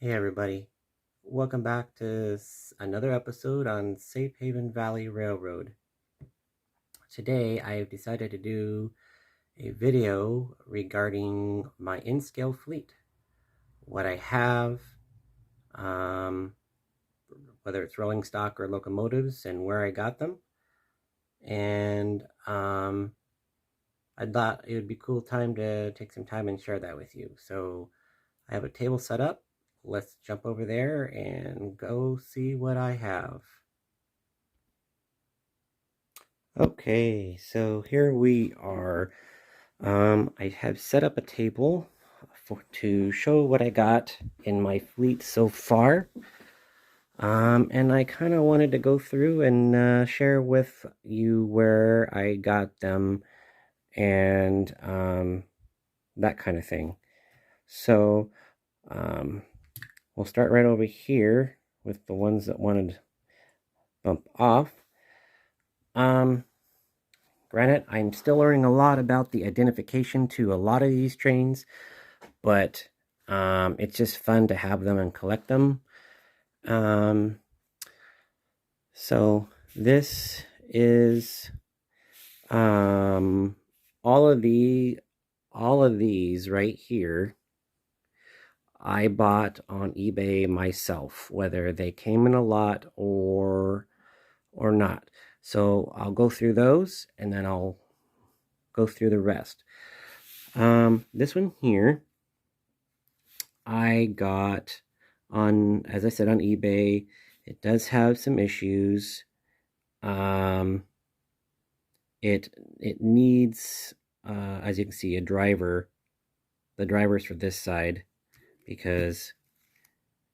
Hey everybody, welcome back to another episode on Safe Haven Valley Railroad. Today I've decided to do a video regarding my in-scale fleet, what I have, um, whether it's rolling stock or locomotives, and where I got them. And I thought it would be a cool time to take some time and share that with you. So I have a table set up. Let's jump over there and go see what I have. Okay, so here we are. I have set up a table to show what I got in my fleet so far. And I kind of wanted to go through and share with you where I got them and that kind of thing. So we'll start right over here with the ones that wanted to bump off. Granted, I'm still learning a lot about the identification to a lot of these trains, but it's just fun to have them and collect them. So this is all of these right here. I bought on eBay myself, whether they came in a lot or not. So I'll go through those and then I'll go through the rest. This one here, I got on, as I said, on eBay. It does have some issues. It needs, as you can see, a driver. The driver's for this side because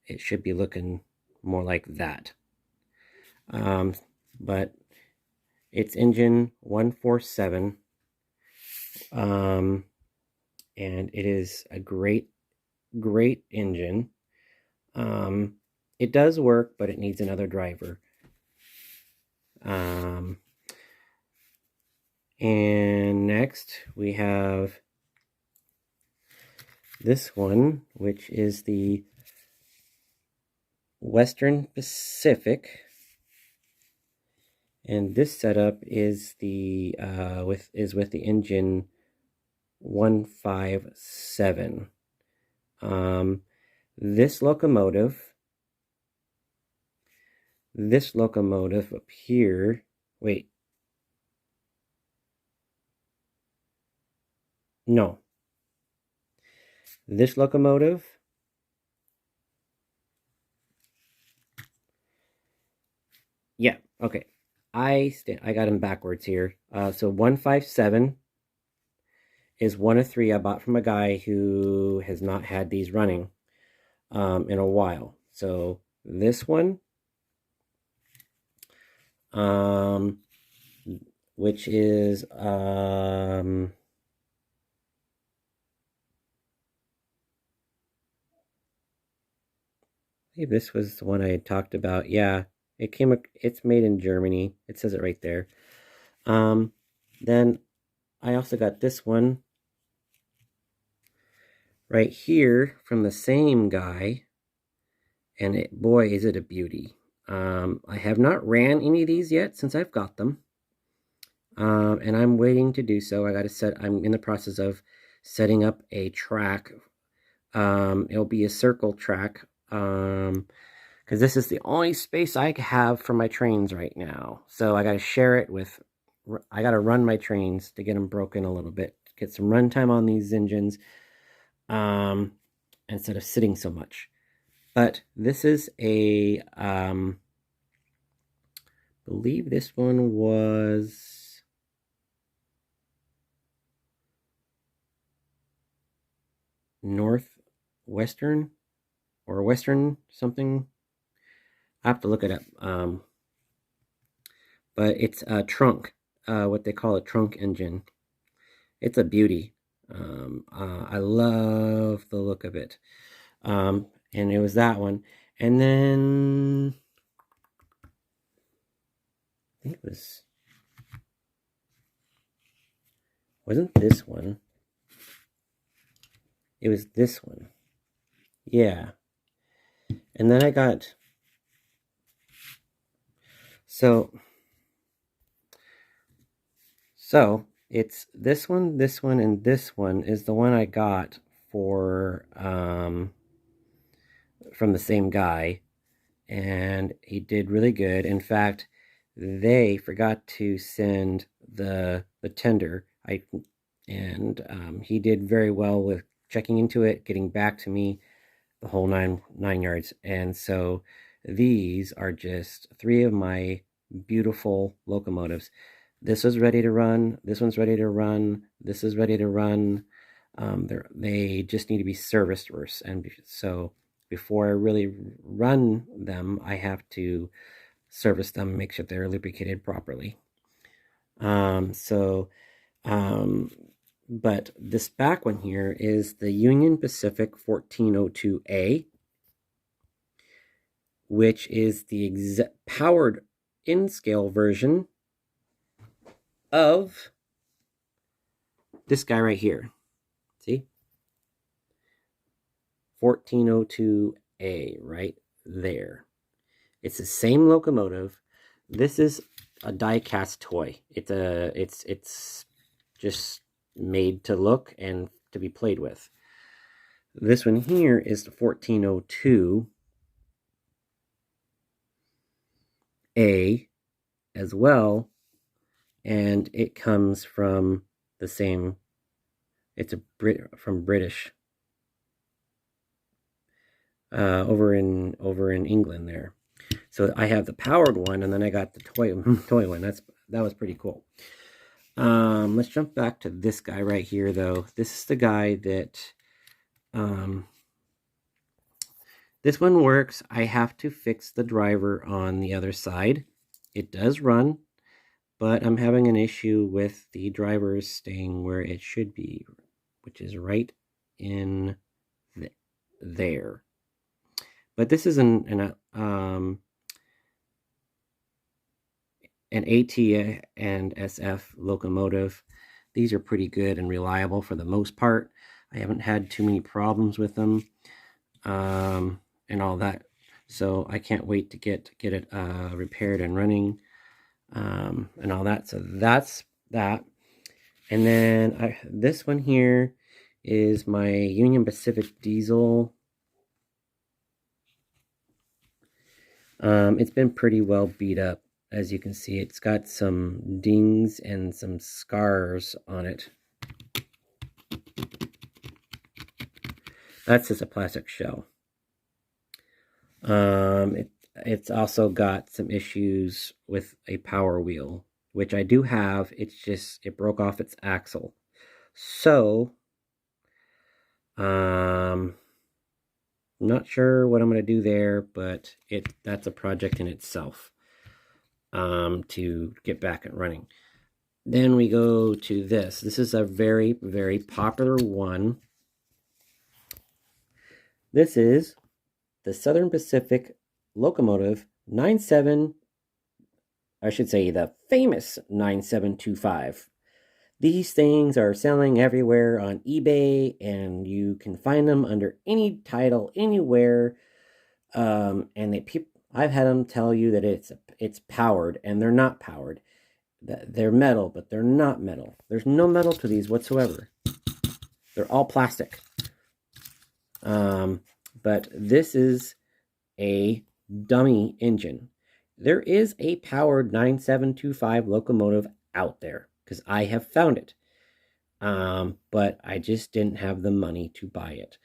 it should be looking more like that. But it's engine 147. And it is a great engine. It does work, but it needs another driver. And next we have this one, which is the Western Pacific, and this setup is the with the engine 157. This locomotive up here, wait, no, this locomotive yeah, okay, I got them backwards here. So 157 is one of three I bought from a guy who has not had these running in a while. So this one, which is I believe this was the one I had talked about. Yeah, it's made in Germany. It says it right there. Then I also got this one right here from the same guy, and boy, is it a beauty. I have not ran any of these yet since I've got them, and I'm waiting to do so. I'm in the process of setting up a track. It'll be a circle track, because this is the only space I have for my trains right now. So I got to share it with, I got to run my trains to get them broken a little bit, get some runtime on these engines, instead of sitting so much. But this is a, believe this one was Northwestern or Western something. I have to look it up. But it's a trunk, what they call a trunk engine. It's a beauty. I love the look of it. And it was that one. And then I think it wasn't this one. It was this one. Yeah. And then I got, so it's this one, and this one is the one I got for from the same guy, and he did really good. In fact, they forgot to send the tender. He did very well with checking into it, getting back to me, the whole nine yards. And so these are just 3 of my beautiful locomotives. This is ready to run. This one's ready to run. This is ready to run. They just need to be serviced first. And so before I really run them, I have to service them, make sure they're lubricated properly. But this back one here is the Union Pacific 1402A, which is the powered in-scale version of this guy right here. See? 1402A right there. It's the same locomotive. This is a die-cast toy. It's just made to look and to be played with. This one here is the 1402A as well, and it comes from the same. It's from British. Over in England there. So I have the powered one, and then I got the toy one. That was pretty cool. Let's jump back to this guy right here, though. This is the guy that this one works. I have to fix the driver on the other side. It does run, but I'm having an issue with the drivers staying where it should be, which is right in there. But this is an AT and SF locomotive. These are pretty good and reliable for the most part. I haven't had too many problems with them and all that. So I can't wait to get it repaired and running and all that. So that's that. And then this one here is my Union Pacific diesel. It's been pretty well beat up. As you can see, it's got some dings and some scars on it. That's just a plastic shell. It's also got some issues with a power wheel, which I do have. It's just, it broke off its axle. So, I'm not sure what I'm going to do there, but that's a project in itself. To get back and running. Then we go to this. This is a very, very popular one. This is the Southern Pacific Locomotive 97, I should say the famous 9725. These things are selling everywhere on eBay, and you can find them under any title, anywhere. And I've had them tell you that it's powered, and they're not powered. They're metal, but they're not metal. There's no metal to these whatsoever. They're all plastic. But this is a dummy engine. There is a powered 9725 locomotive out there, because I have found it. But I just didn't have the money to buy it.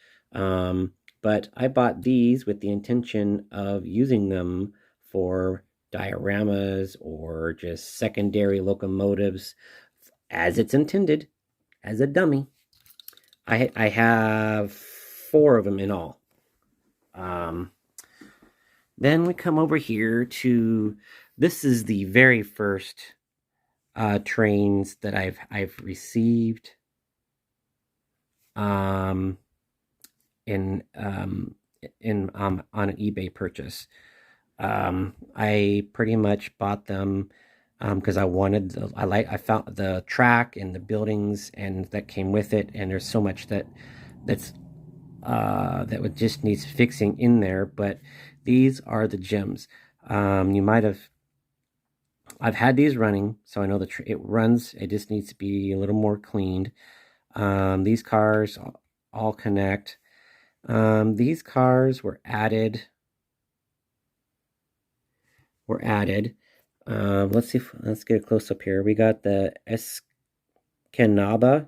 But I bought these with the intention of using them for dioramas or just secondary locomotives as it's intended, as a dummy. I have 4 of them in all. Then we come over here to, this is the very first trains that I've received on an eBay purchase. I pretty much bought them because I wanted I found the track and the buildings and that came with it, and there's so much that's that just needs fixing in there, but these are the gems. You might have, I've had these running, so I know it runs. It just needs to be a little more cleaned. These cars all connect. These cars were added. Let's see. Let's get a close up here. We got the Escanaba.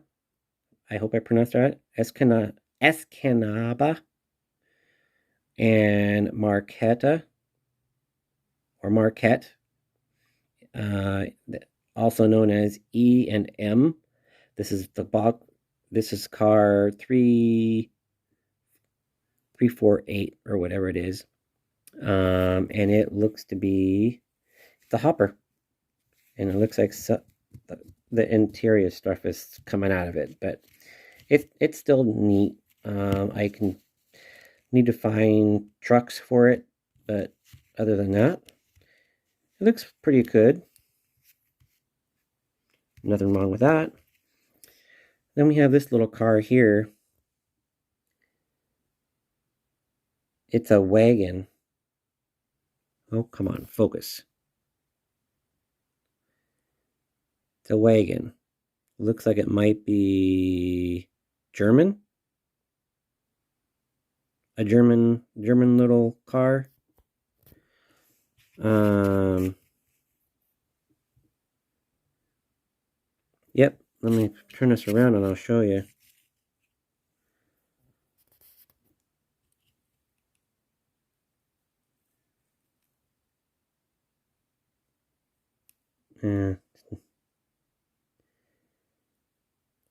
I hope I pronounced that right. Escanaba and Marquetta or Marquette, also known as E and M. This is car 348 or whatever it is, and it looks to be the hopper, and it looks like the interior stuff is coming out of it, but it's still neat. I need to find trucks for it, but other than that, it looks pretty good. Nothing wrong with that. Then we have this little car here. It's a wagon. Oh, come on, focus. It's a wagon. Looks like it might be German. A German little car. Yep, let me turn this around and I'll show you.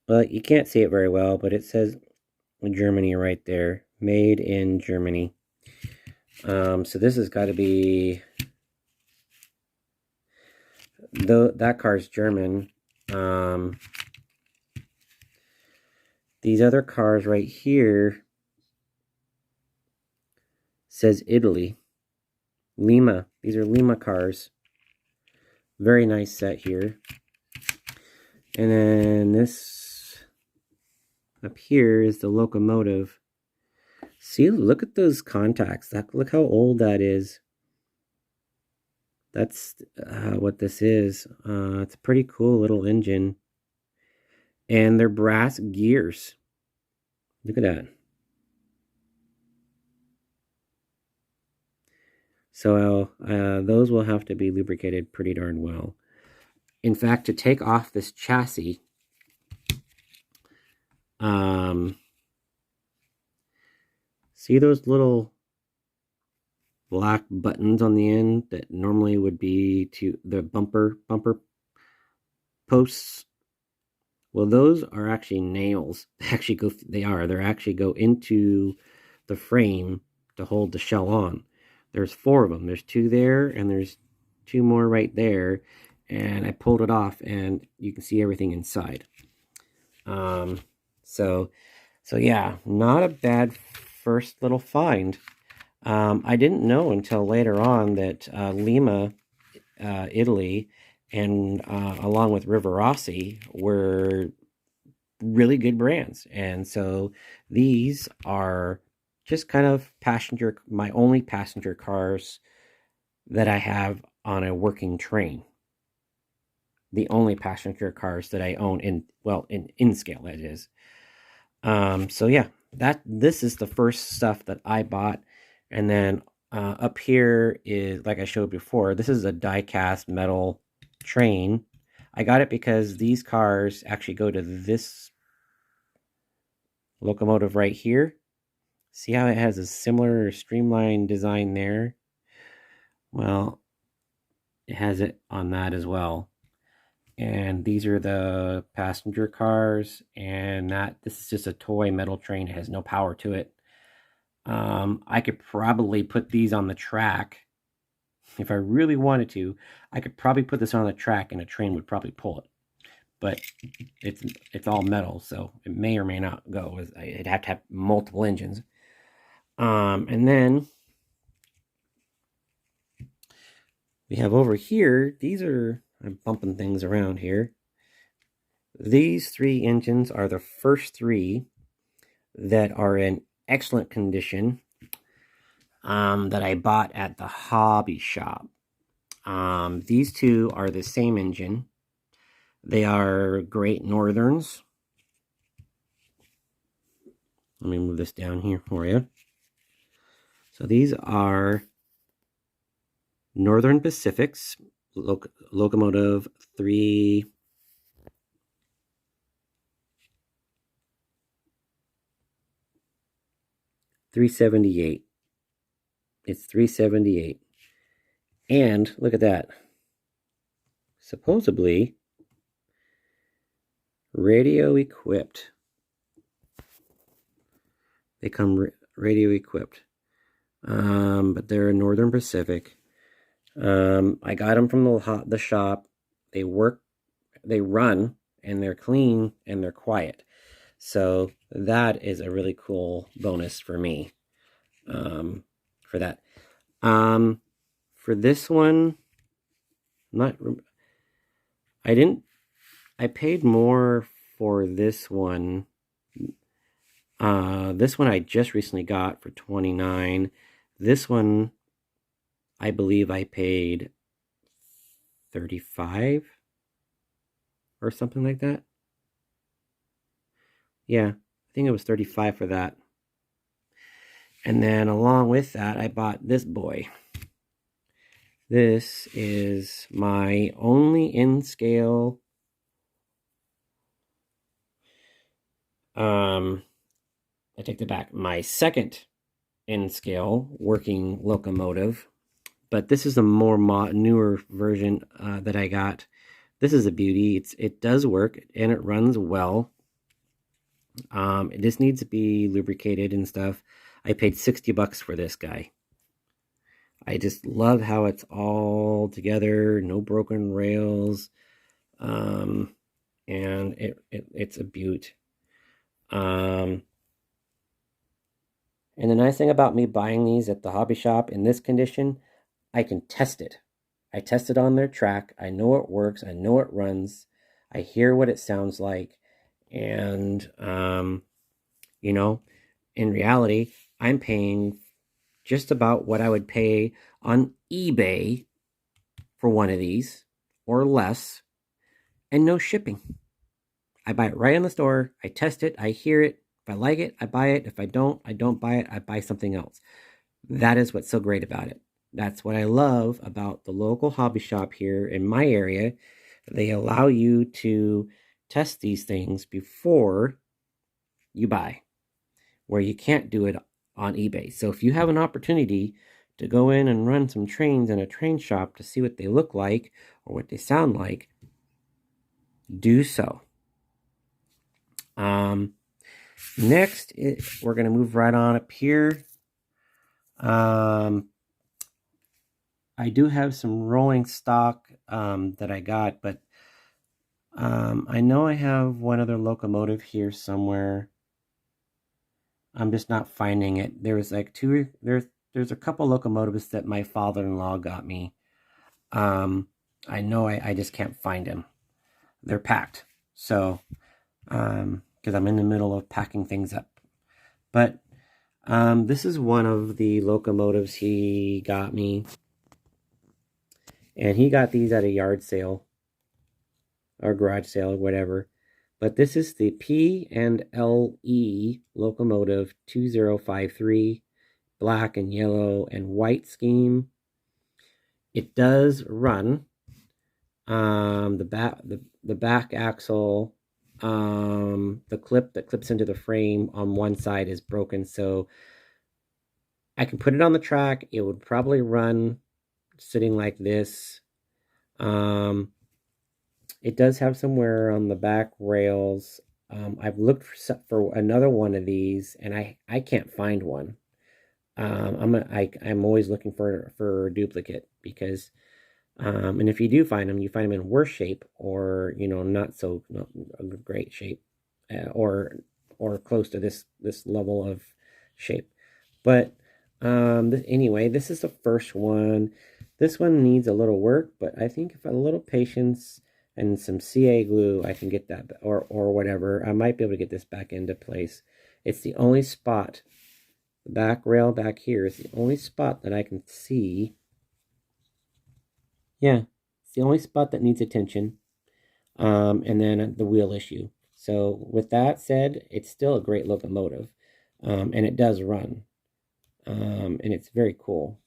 Well, you can't see it very well, but it says Germany right there. Made in Germany. So this has got to be... that car's German. These other cars right here says Italy. Lima. These are Lima cars. Very nice set here. And then this up here is the locomotive. See, look at those contacts. Look how old that is. That's what this is. It's a pretty cool little engine. And they're brass gears. Look at that. So those will have to be lubricated pretty darn well. In fact, to take off this chassis, see those little black buttons on the end that normally would be to the bumper posts? Well, those are actually nails. They actually go into the frame to hold the shell on. There's 4 of them. There's 2 there, and there's 2 more right there. And I pulled it off, and you can see everything inside. So yeah, not a bad first little find. I didn't know until later on that Lima, Italy, and along with Rivarossi were really good brands. And so these are just kind of my only passenger cars that I have on a working train. The only passenger cars that I own in scale, that is. So yeah, this is the first stuff that I bought. And then up here is, like I showed before, this is a die-cast metal train. I got it because these cars actually go to this locomotive right here. See how it has a similar streamlined design there? Well, it has it on that as well. And these are the passenger cars, and this is just a toy metal train. It has no power to it. I could probably put these on the track. If I really wanted to, I could probably put this on the track and a train would probably pull it. But it's all metal, so it may or may not go. It'd have to have multiple engines. And then we have over here, I'm bumping things around here. These 3 engines are the first 3 that are an excellent condition that I bought at the hobby shop. These two are the same engine. They are Great Northerns. Let me move this down here for you. So these are Northern Pacific's locomotive 378. It's 378. And look at that. Supposedly radio equipped. They come radio equipped. But they're Northern Pacific. I got them from the shop. They work, they run, and they're clean and they're quiet. So that is a really cool bonus for me. For that. For this one, I paid more for this one. This one I just recently got for $29. This one, I believe I paid $35 or something like that. Yeah, I think it was $35 for that. And then along with that, I bought this boy. This is my only in-scale I take that back. My second in-scale working locomotive, but this is a more newer version that I got. This is a beauty. It does work and it runs well. It just needs to be lubricated and stuff. I paid $60 for this guy. I just love how it's all together, no broken rails, and it's a beaut. And the nice thing about me buying these at the hobby shop in this condition, I can test it. I test it on their track. I know it works. I know it runs. I hear what it sounds like. And, you know, in reality, I'm paying just about what I would pay on eBay for one of these or less, and no shipping. I buy it right in the store. I test it. I hear it. If I like it, I buy it. If I don't buy it. I buy something else. That is what's so great about it. That's what I love about the local hobby shop here in my area. They allow you to test these things before you buy, where you can't do it on eBay. So if you have an opportunity to go in and run some trains in a train shop to see what they look like or what they sound like, do so. Next, we're going to move right on up here. I do have some rolling stock that I got, but I know I have one other locomotive here somewhere. I'm just not finding it. There's like there's a couple locomotives that my father-in-law got me. I know I just can't find them. They're packed. So, because I'm in the middle of packing things up. But this is one of the locomotives he got me. And he got these at a yard sale or garage sale or whatever. But this is the P&LE locomotive 2053, black and yellow and white scheme. It does run. The back axle, the clip that clips into the frame on one side is broken, so I can put it on the track. It would probably run sitting like this. It does have some wear on the back rails. I've looked for another one of these, and I can't find one. I'm always looking for a duplicate because, and if you do find them, you find them in worse shape or not great shape, or close to this level of shape. But anyway, this is the first one. This one needs a little work, but I think if a little patience and some CA glue, I can get that, or whatever. I might be able to get this back into place. It's the only spot The back rail back here is the only spot that I can see. Yeah, it's the only spot that needs attention. And then the wheel issue. So with that said, it's still a great locomotive. And it does run. And it's very cool.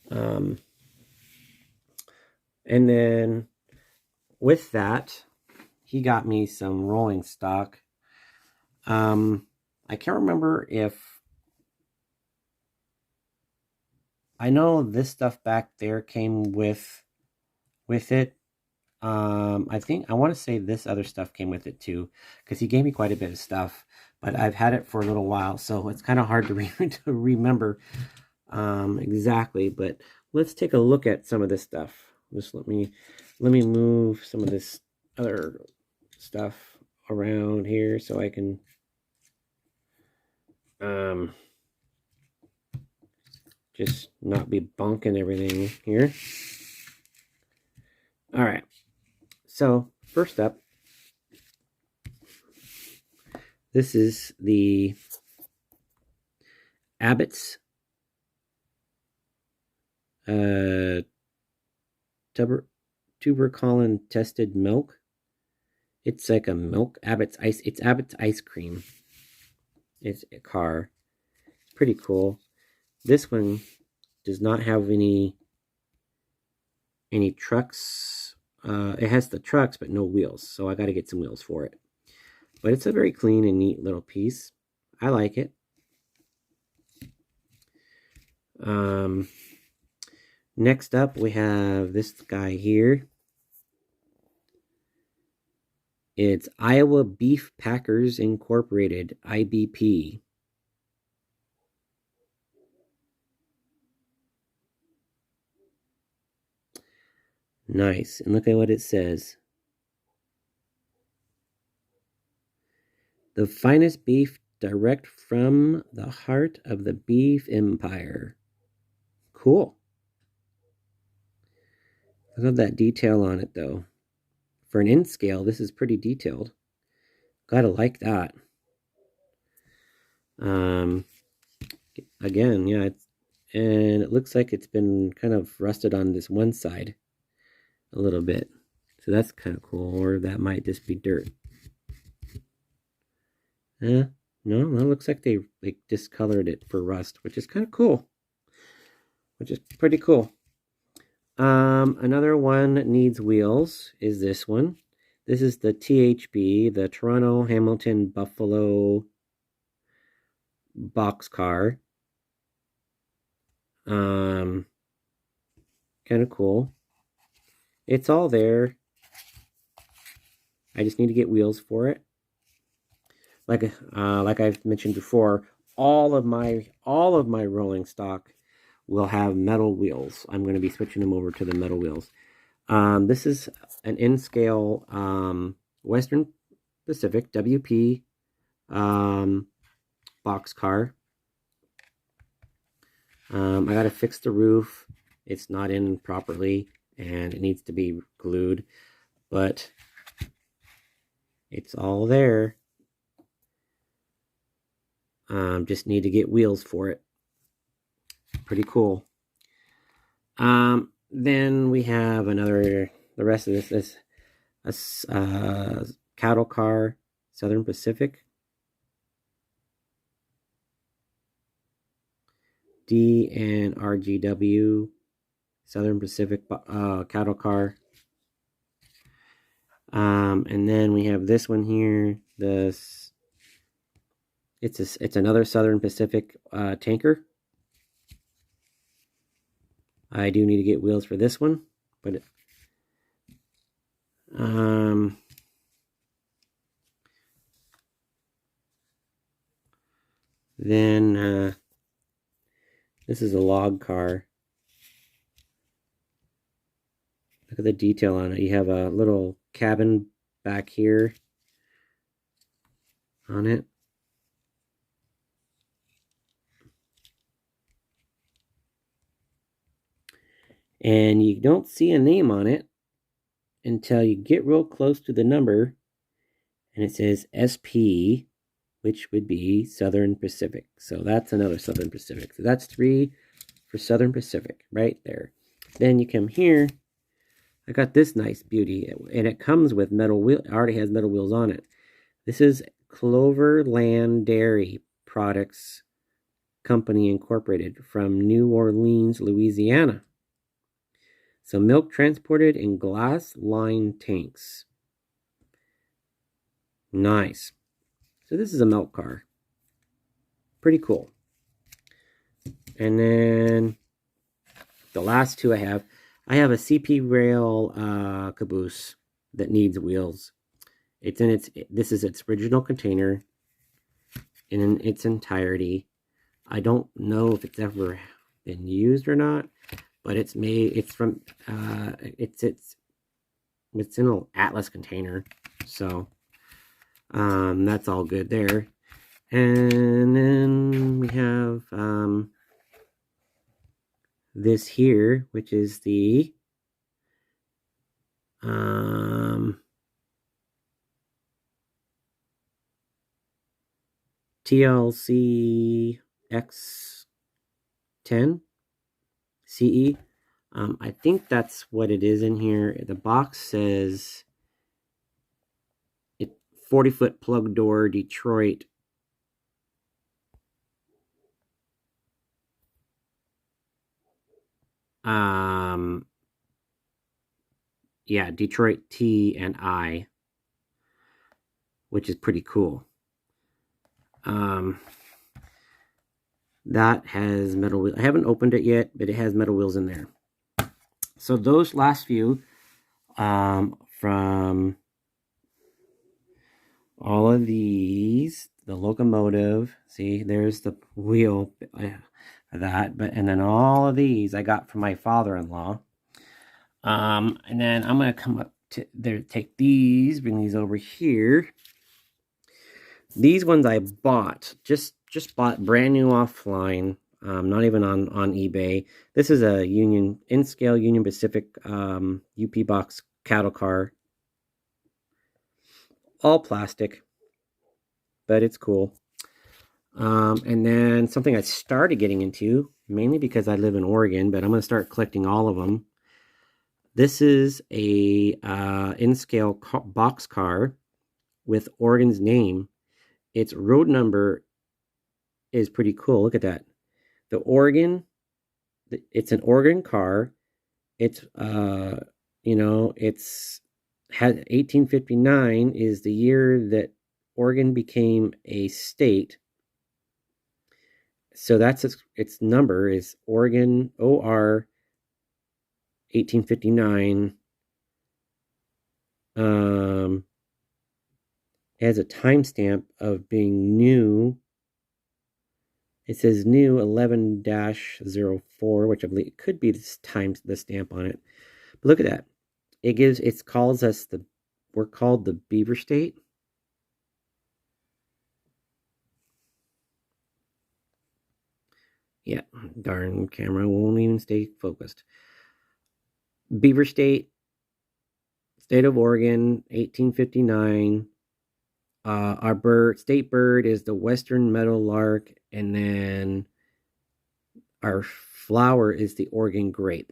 And then with that, he got me some rolling stock. I can't remember if I know this stuff back there came with it. I think I want to say this other stuff came with it too, because he gave me quite a bit of stuff, but I've had it for a little while, so it's kind of hard to, to remember exactly. But let's take a look at some of this stuff. Just let me move some of this other stuff around here so I can just not be bunking everything here. All right. So first up, this is the Abbott's tuberculin tested milk. It's like a milk Abbott's ice. It's Abbott's ice cream. It's a car. It's pretty cool. This one does not have any trucks. It has the trucks, but no wheels. So I got to get some wheels for it. But it's a very clean and neat little piece. I like it. Next up, we have this guy here. It's Iowa Beef Packers Incorporated, IBP. Nice. And look at what it says. The finest beef direct from the heart of the beef empire. Cool. I love that detail on it, though. For an inch scale, this is pretty detailed. Gotta like that. Again, yeah, and it looks like it's been kind of rusted on this one side a little bit. So that's kind of cool, or that might just be dirt. No, that looks like they discolored it for rust, which is kind of cool. Which is pretty cool. Another one that needs wheels is this one. This is the THB, the Toronto Hamilton Buffalo boxcar. Kind of cool. It's all there. I just need to get wheels for it. Like I've mentioned before, all of my rolling stock will have metal wheels. I'm going to be switching them over to the metal wheels. This is an N-scale Western Pacific WP boxcar. I got to fix the roof. It's not in properly, and it needs to be glued, but it's all there. Just need to get wheels for it. Pretty cool. Then we have the rest of this is a cattle car, Southern Pacific. D and RGW, Southern Pacific cattle car. And then we have this one here. It's another Southern Pacific tanker. I do need to get wheels for this one, but then this is a log car. Look at the detail on it. You have a little cabin back here on it. And you don't see a name on it until you get real close to the number, and it says SP which would be Southern Pacific. So that's another Southern Pacific. So that's 3 for Southern Pacific right there. Then you come here. I got this nice beauty, and it comes with metal wheel. It already has metal wheels on it. This is Cloverland Dairy Products Company Incorporated from New Orleans, Louisiana. So milk transported in glass-lined tanks. Nice. So this is a milk car. Pretty cool. And then the last two I have a CP rail caboose that needs wheels. It's in this is its original container in its entirety. I don't know if it's ever been used or not, but it's made. It's from it's in an Atlas container, so that's all good there. And then we have this here, which is the TLC X10 CE. I think that's what it is in here. The box says 40-foot plug door, Detroit. Yeah, Detroit T and I, which is pretty cool. That has metal wheels. I haven't opened it yet, but it has metal wheels in there. So those last few, from all of these, the locomotive, see, there's the wheel for that, and then all of these I got from my father-in-law. And then I'm gonna come up to there, take these, bring these over here. These ones I bought, just bought brand new offline, not even on eBay. This is a in-scale Union Pacific UP box cattle car. All plastic, but it's cool. And then something I started getting into, mainly because I live in Oregon, but I'm going to start collecting all of them. This is a in-scale box car with Oregon's name. Its road number is pretty cool. Look at that. The Oregon, it's an Oregon car. It's it's had 1859 is the year that Oregon became a state. So that's its number is Oregon OR 1859. Has a timestamp of being new. It says new 11-04, which I believe it could be the stamp on it. But look at that. It calls us we're called the Beaver State. Yeah, darn camera won't even stay focused. Beaver State, state of Oregon, 1859. Our state bird is the western meadowlark, and then our flower is the Oregon grape.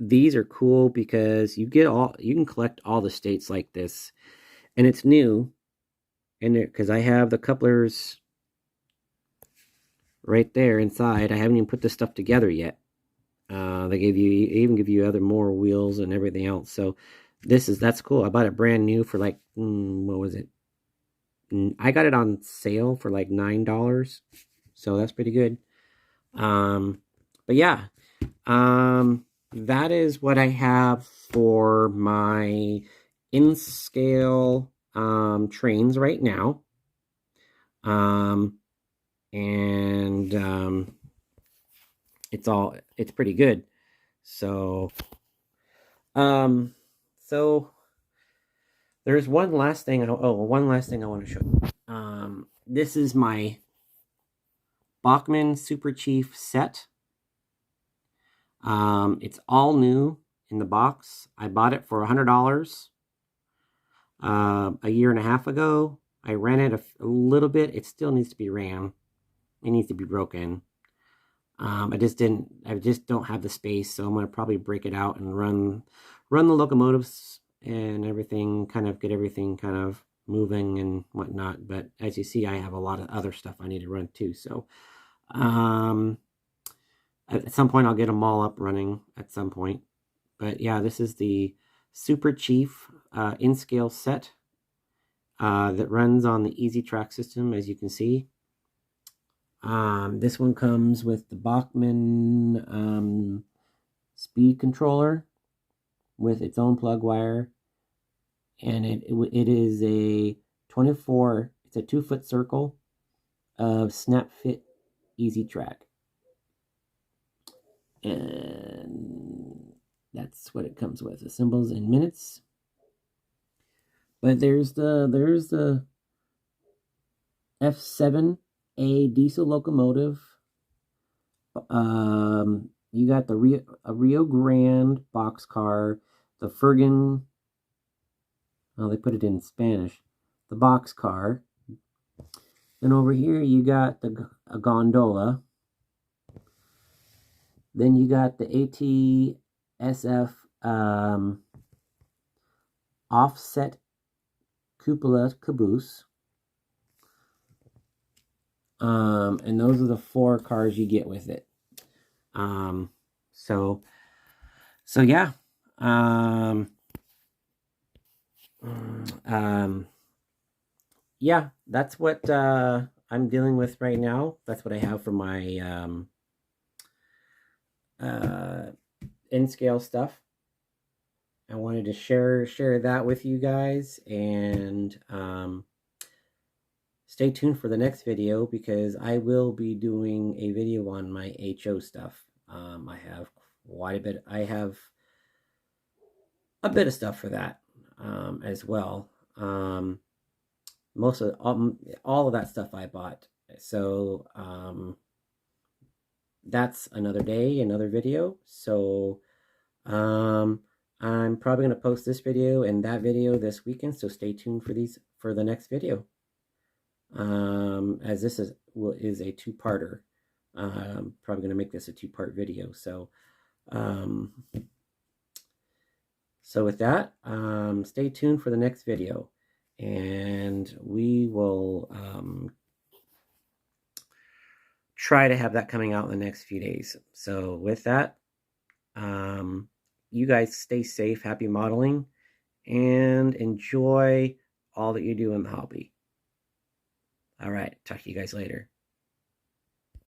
These are cool because you can collect all the states like this, and it's new. And because I have the couplers right there inside, I haven't even put this stuff together yet. They even give you more wheels and everything else. So that's cool. I bought it brand new for like what was it? I got it on sale for like $9, so that's pretty good. But yeah, that is what I have for my in-scale trains right now. It's pretty good. So there's one last thing I want to show you. This is my Bachmann Super Chief set. It's all new in the box. I bought it for $100. a year and a half ago. I ran it a little bit. It still needs to be ran. It needs to be broken. I just don't have the space, so I'm gonna probably break it out and run the locomotives and everything, get everything kind of moving and whatnot. But as you see, I have a lot of other stuff I need to run too. So at some point I'll get them all up running at some point. But yeah, this is the Super Chief in-scale set that runs on the Easy Track system, as you can see. This one comes with the Bachmann speed controller with its own plug wire, and it is a 24. It's a 2-foot circle of snap fit Easy Track, and that's what it comes with. Assembles in minutes. But there's the F7A diesel locomotive. You got the Rio Grande boxcar, the Fergan. Well, they put it in Spanish. The boxcar. Then over here you got a gondola. Then you got the ATSF offset cupola caboose. And those are the 4 cars you get with it. So yeah. Yeah, that's what I'm dealing with right now. That's what I have for my in-scale stuff. I wanted to share that with you guys, and stay tuned for the next video, because I will be doing a video on my HO stuff. I have quite a bit. I have a bit of stuff for that as well. Most of all of that stuff I bought. So that's another day, another video. So I'm probably going to post this video and that video this weekend, so stay tuned for the next video. As this is a 2-parter. I'm probably going to make this a 2-part video. So so with that, stay tuned for the next video, and we will try to have that coming out in the next few days. So with that, you guys stay safe, happy modeling, and enjoy all that you do in the hobby. All right, talk to you guys later.